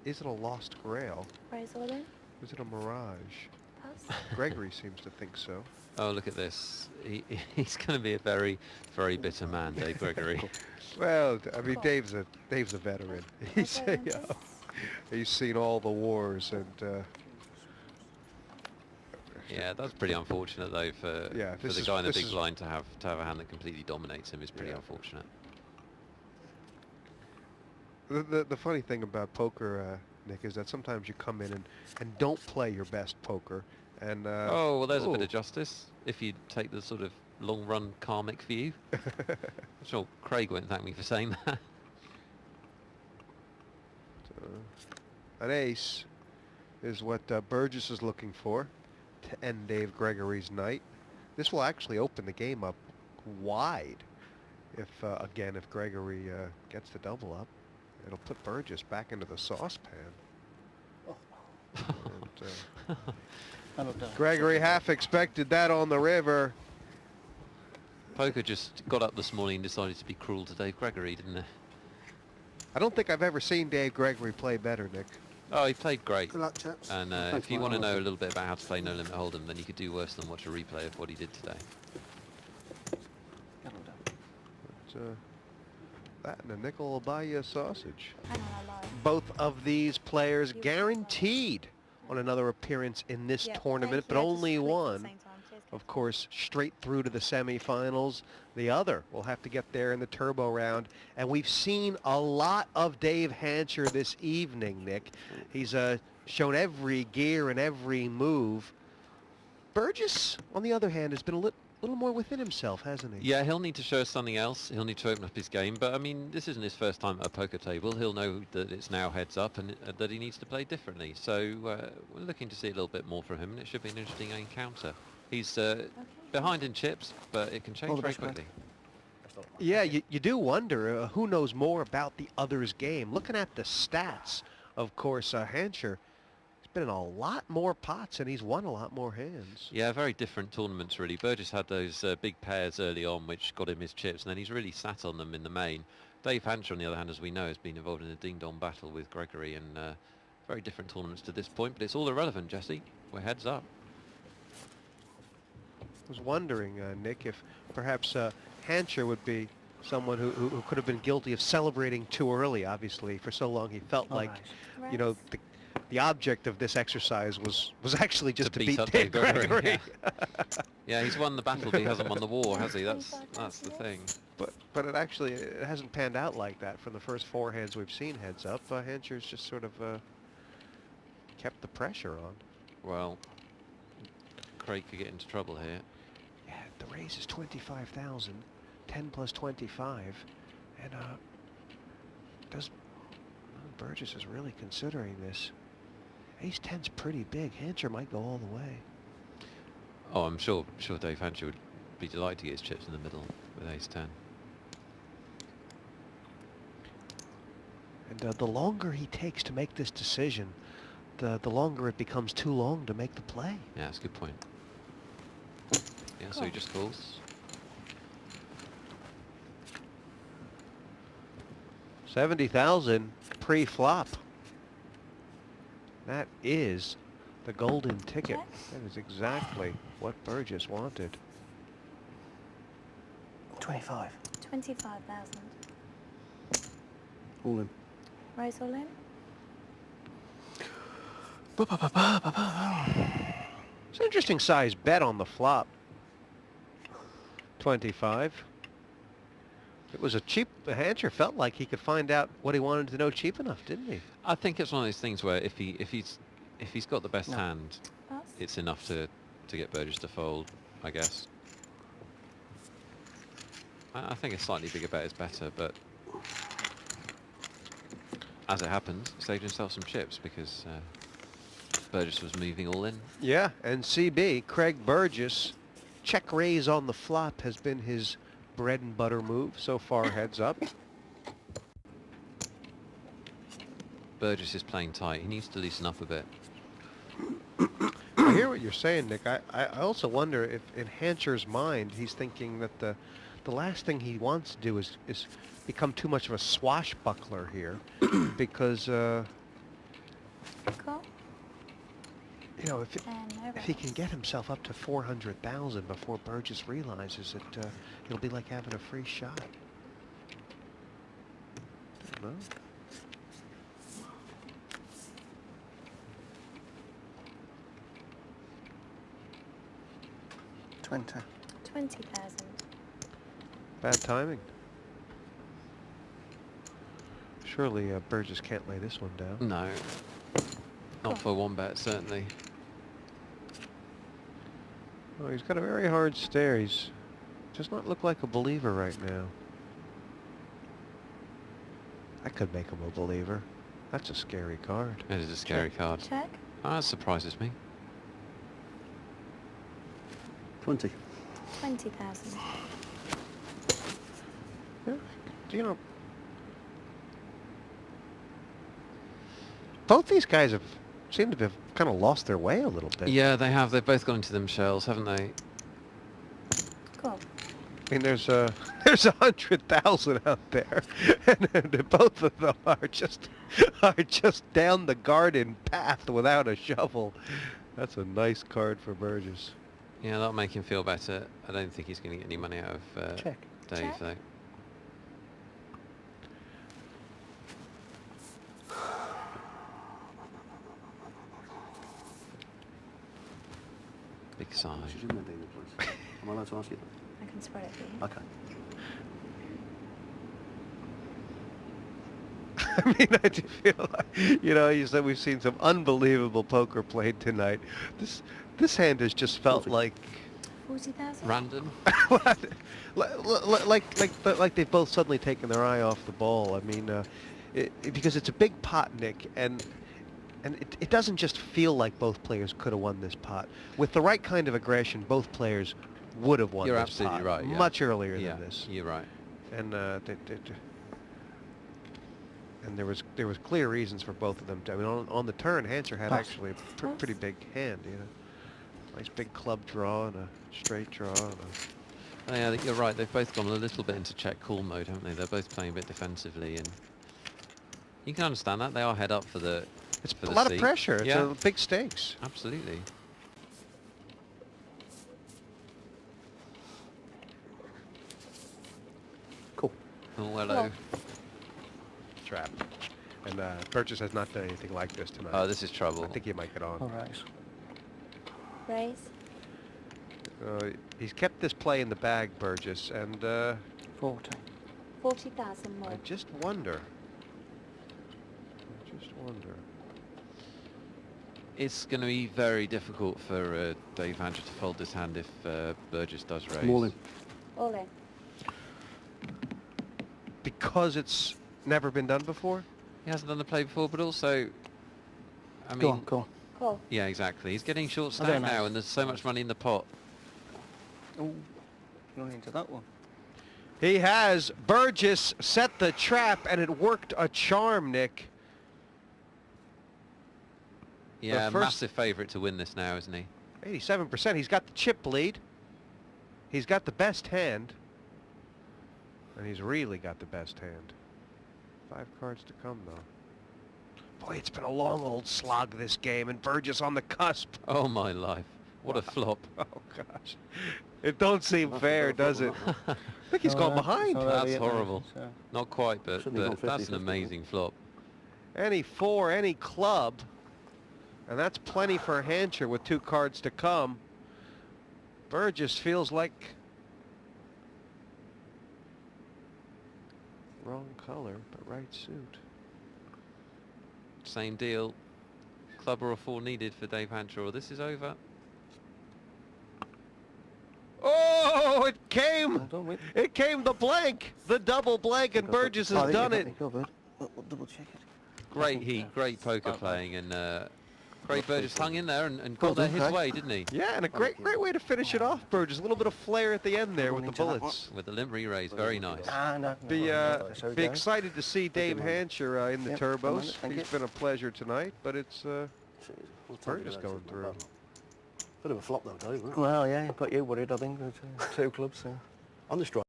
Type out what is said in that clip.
is it a lost grail? Raise all in. Is it a mirage? Pass. Gregory seems to think so. Oh, look at this. He's going to be a very, very bitter man, Dave Gregory. Well, I mean, Cool. Dave's a veteran. He's Okay, then, please. he's seen all the wars, and Yeah, that's pretty unfortunate though for Yeah, for this the is- guy in the this big is- blind to have a hand that completely dominates him is pretty Yeah. unfortunate. the funny thing about poker, Nick, is that sometimes you come in and don't play your best poker, and Oh, well, there's a bit ooh. of justice if you take the sort of long run karmic view. I'm sure Craig won't thank me for saying that. An ace is what Burgess is looking for to end Dave Gregory's night. This will actually open the game up wide if, again, if Gregory gets the double up. It'll put Burgess back into the saucepan. And, Gregory half expected that on the river. Poker just got up this morning and decided to be cruel to Dave Gregory, didn't they? I don't think I've ever seen Dave Gregory play better, Nick. Oh, he played great. Good luck, chaps. And Thanks, if you mate. want to know a little bit about how to play No Limit Hold'em, then you could do worse than watch a replay of what he did today. Get on down. But, that and a nickel will buy you a sausage. Hang on, I lied. Both of these players guaranteed on another appearance in this Yeah, tournament, thank but you. I just only clicked at the one, same time. Cheers, guys. of course, straight through to the semifinals. The other will have to get there in the turbo round. And we've seen a lot of Dave Hancher this evening, Nick. He's shown every gear and every move. Burgess, on the other hand, has been a little more within himself, hasn't he? Yeah, he'll need to show us something else. He'll need to open up his game. But, I mean, this isn't his first time at a poker table. He'll know that it's now heads up and that he needs to play differently. So we're looking to see a little bit more from him, and it should be an interesting encounter. He's behind in chips, but it can change All the very best, mate. quickly. Yeah, you do wonder who knows more about the other's game. Looking at the stats, of course, Hancher has been in a lot more pots and he's won a lot more hands. Yeah, very different tournaments, really. Burgess had those big pairs early on, which got him his chips, and then he's really sat on them in the main. Dave Hancher, on the other hand, as we know, has been involved in a ding-dong battle with Gregory in very different tournaments to this point, but it's all irrelevant, Jesse. We're heads up. I was wondering, Nick, if perhaps Hancher would be someone who could have been guilty of celebrating too early, obviously. For so long he felt like, Alright. you know, the object of this exercise was actually just to beat up Dave Dave Gregory, Gregory. Yeah, he's won the battle, but he hasn't won the war, has he? That's the thing. But it actually it hasn't panned out like that from the first four hands we've seen heads up. Hancher's just sort of kept the pressure on. Well, Craig could get into trouble here. Yeah, the raise is 25,000, 10 plus 25, and Burgess is really considering this. Ace 10's pretty big. Hancher might go all the way. Oh, I'm sure Dave Hancher would be delighted to get his chips in the middle with ace 10. And the longer he takes to make this decision, the longer it becomes too long to make the play. Yeah, that's a good point. Yeah, so he just calls. 70,000 pre-flop. That is the golden ticket. Okay. That is exactly what Burgess wanted. 25. 25,000. All in. Raise all in. It's an interesting size bet on the flop. 25. It was a cheap. Hancher felt like he could find out what he wanted to know cheap enough, didn't he? I think it's one of those things where if he's got the best No. hand, Pass. it's enough to get Burgess to fold, I guess. I think a slightly bigger bet is better, but as it happens, he saved himself some chips because Burgess was moving all in. Yeah, and CB, Craig Burgess, check raise on the flop has been his bread and butter move so far. Heads up. Burgess is playing tight. He needs to loosen up a bit. I hear what you're saying, Nick. I also wonder if in Hancher's mind he's thinking that the last thing he wants to do is become too much of a swashbuckler here because Cool. You know, if And no he can raise. get himself up to 400,000 before Burgess realizes it, it'll be like having a free shot. No? 20. 20,000. Bad timing. Surely Burgess can't lay this one down. No. Not for one bet, certainly. Oh, he's got a very hard stare. He's does not look like a believer right now. I could make him a believer. That's a scary card. It is a scary card. Check. Oh, that surprises me. 20. 20,000. Yeah, you know, both these guys have seemed to have kind of lost their way a little bit. Yeah, they have. They've both gone into them shells, haven't they? Cool. I mean, there's 100,000 out there, and both of them are just down the garden path without a shovel. That's a nice card for Burgess. Yeah, that'll make him feel better. I don't think he's going to get any money out of Check. Dave, Check. though. Big sigh. She's in there, Dana, please. Am I allowed to ask you I can spread it for you. that? Okay. I mean, I do feel like, you know, you said we've seen some unbelievable poker played tonight. This hand has just felt 40. like 40,000? Random. like they've both suddenly taken their eye off the ball. I mean, because it's a big pot, Nick, and it doesn't just feel like both players could have won this pot. With the right kind of aggression, both players would have won You're this absolutely pot right, yeah. much earlier Yeah, than this. you're right. And and there was clear reasons for both of them. I mean, on the turn, Hanser had Pass. actually a pretty big hand. You know, nice big club draw and a straight draw. And Oh, yeah, I think you're right. They've both gone a little bit into check call mode, haven't they? They're both playing a bit defensively, and you can understand that. They are head up for the it's for a the lot seat. of pressure. It's Yeah. a big stakes. Absolutely. Cool. Oh, hello. Trap. And Burgess has not done anything like this tonight. Oh, this is trouble. I think he might get on. All right. Raise. He's kept this play in the bag, Burgess, and 40. 40,000 more. I just wonder. It's going to be very difficult for Dave Hancher to fold this hand if Burgess does raise. I'm all in. All in. Because it's never been done before? He hasn't done the play before, but also, I mean, Go on, go on. Cool. yeah, exactly. He's getting short I don't stack know. now, and there's so much money in the pot. Oh, going into that one. He has. Burgess set the trap, and it worked a charm, Nick. Yeah, first- massive favourite to win this now, isn't he? 87%. He's got the chip lead. He's got the best hand. And he's really got the best hand. 5 cards to come, though. Boy, it's been a long old slog, this game, and Burgess on the cusp. Oh my life! What a flop! Oh, gosh. It don't seem That's fair, a bit does of it? a I think he's gone It's behind. not That's early yet, horrible. so- Not quite, but Shouldn't have gone that's an 50-50. amazing flop. Any 4, any club. And that's plenty for Hancher with 2 cards to come. Burgess feels like wrong color, but right suit. Same deal. Club or a 4 needed for Dave Hancher, or this is over. Oh, it came! Well done, Whit. It came the blank! The double blank, and Burgess has done it. Covered. We'll double check it. Great heat, great poker Okay. playing, and Craig Burgess hung in there and Well got there done, his Craig. way, didn't he? Yeah, and a great way to finish it off, Burgess. A little bit of flair at the end there with the Into that one. bullets. With the limp re-raise, very nice. Ah, no. Be That's how we be go. excited to see Dave man. Hancher in the Yep, turbos. come on, thank He's you. been a pleasure tonight, but it's We'll take Burgess it, going actually, through. not bad. Bit of a flop though, Dave, wasn't it? Oh. Well, yeah, got you worried, I think. 2 clubs. On the strike.